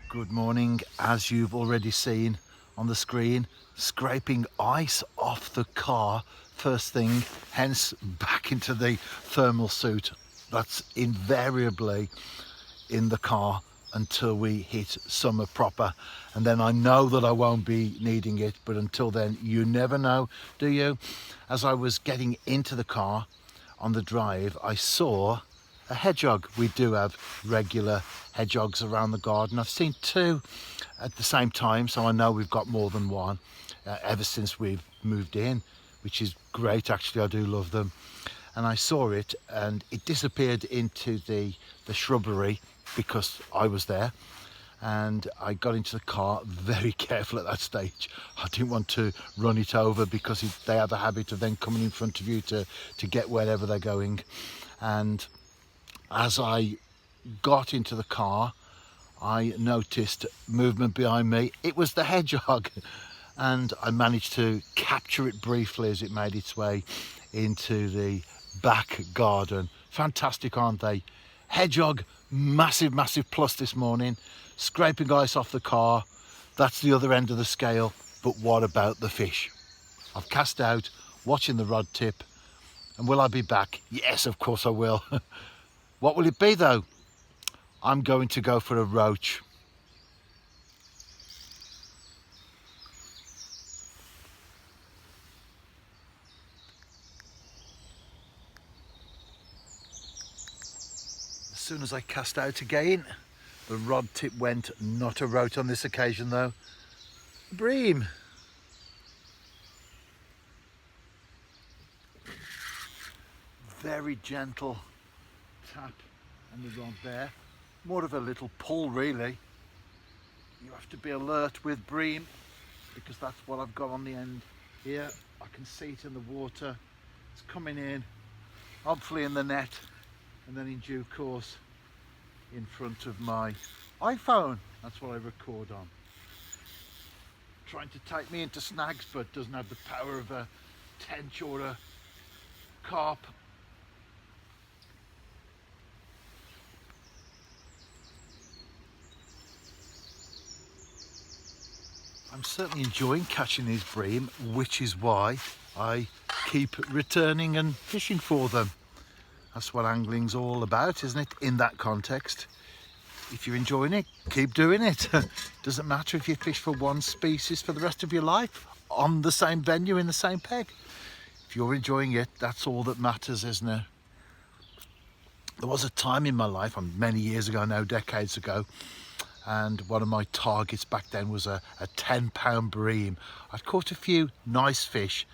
Good morning. As you've already seen on the screen, scraping ice off the car first thing, hence back into the thermal suit. That's invariably in the car until we hit summer proper, and then I know that I won't be needing it, but until then you never know, do you? As I was getting into the car on the drive, I saw a hedgehog. We do have regular hedgehogs around the garden. I've seen two at the same time, so I know we've got more than one ever since we've moved in, which is great. Actually, I do love them. And I saw it and it disappeared into the shrubbery because I was there, and I got into the car very careful at that stage. I didn't want to run it over because they have a habit of then coming in front of you to get wherever they're going. And as I got into the car, I noticed movement behind me. It was the hedgehog, and I managed to capture it briefly as it made its way into the back garden. Fantastic, aren't they? Hedgehog, massive plus this morning. Scraping ice off the car, that's the other end of the scale. But what about the fish? I've cast out, watching the rod tip, and will I be back? Yes, of course I will. What will it be though? I'm going to go for a roach. As soon as I cast out again, the rod tip went. Not a roach on this occasion though. Bream. Very gentle tap and the rod there. More of a little pull really. You have to be alert with bream because that's what I've got on the end here. I can see it in the water. It's coming in, hopefully in the net, and then in due course in front of my iPhone. That's what I record on. Trying to take me into snags, but doesn't have the power of a tench or a carp. I'm certainly enjoying catching these bream, which is why I keep returning and fishing for them. That's what angling's all about, isn't it? In that context, if you're enjoying it, keep doing it. Doesn't matter if you fish for one species for the rest of your life on the same venue in the same peg. If you're enjoying it, that's all that matters, isn't it? There was a time in my life, many years ago now, decades ago, and one of my targets back then was a 10-pound bream. I'd caught a few nice fish,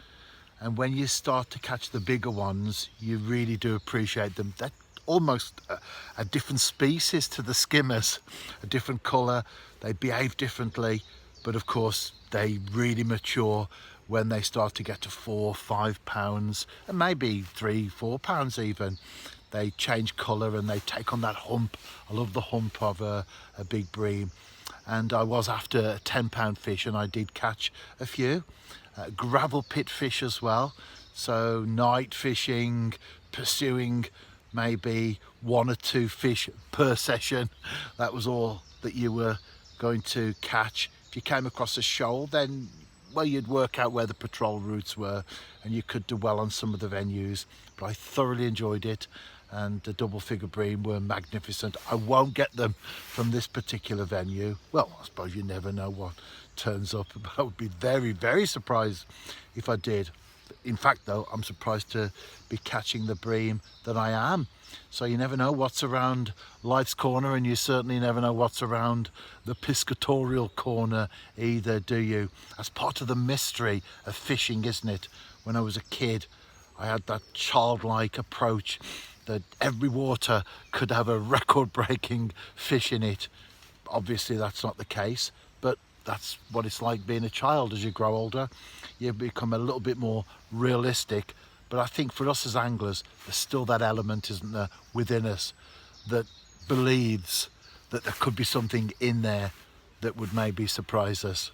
and when you start to catch the bigger ones, you really do appreciate them. They're almost a different species to the skimmers, a different colour. They behave differently, but of course they really mature when they start to get to 4 or 5 pounds, and maybe 3 or 4 pounds even. They change colour and they take on that hump. I love the hump of a big bream. And I was after a 10-pound fish, and I did catch a few. Gravel pit fish as well. So night fishing, pursuing maybe 1 or 2 fish per session. That was all that you were going to catch. If you came across a shoal, then, well, you'd work out where the patrol routes were and you could do well on some of the venues. But I thoroughly enjoyed it, and the double figure bream were magnificent. I won't get them from this particular venue. Well, I suppose you never know what turns up, but I would be very surprised if I did. In fact though, I'm surprised to be catching the bream that I am. So you never know what's around life's corner, and you certainly never know what's around the piscatorial corner either, do you? That's part of the mystery of fishing, isn't it? When I was a kid, I had that childlike approach that every water could have a record-breaking fish in it. Obviously that's not the case, but that's what it's like being a child. As you grow older, you become a little bit more realistic. But I think for us as anglers, there's still that element, isn't there, within us that believes that there could be something in there that would maybe surprise us.